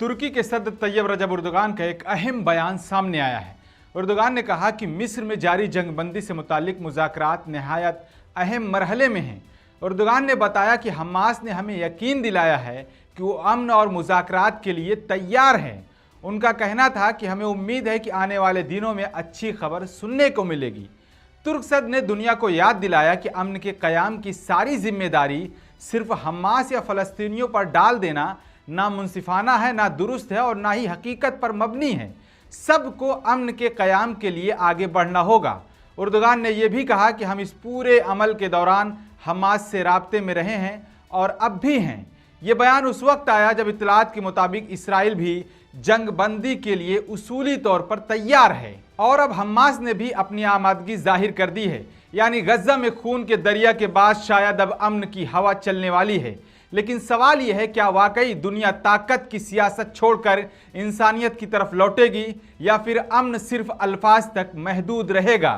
तुर्की के सदर तैयब रजब उर्दुगान का एक अहम बयान सामने आया है। उर्दुगान ने कहा कि मिस्र में जारी जंगबंदी से मुतालिक मुज़ाकरात निहायत अहम मरहले में हैं। उर्दुगान ने बताया कि हमास ने हमें यकीन दिलाया है कि वो अमन और मुज़ाकरात के लिए तैयार हैं। उनका कहना था कि हमें उम्मीद है कि आने वाले दिनों में अच्छी खबर सुनने को मिलेगी। तुर्क सदर ने दुनिया को याद दिलाया कि अमन के क़याम की सारी जिम्मेदारी सिर्फ हमास या फ़लस्तीनियों पर डाल देना ना मुंसिफाना है, ना दुरुस्त है और ना ही हकीकत पर मबनी है। सबको अमन के क़याम के लिए आगे बढ़ना होगा। उर्दुगान ने यह भी कहा कि हम इस पूरे अमल के दौरान हमास से राब्ते में रहे हैं और अब भी हैं। ये बयान उस वक्त आया जब इत्तलात के मुताबिक इसराइल भी जंग बंदी के लिए उसूली तौर पर तैयार है और अब हमास ने भी अपनी आमादगी जाहिर कर दी है। यानी गज़ा में खून के दरिया के बाद शायद अब अमन की हवा चलने वाली है। लेकिन सवाल यह है, क्या वाकई दुनिया ताकत की सियासत छोड़कर इंसानियत की तरफ लौटेगी या फिर अमन सिर्फ अल्फाज तक महदूद रहेगा।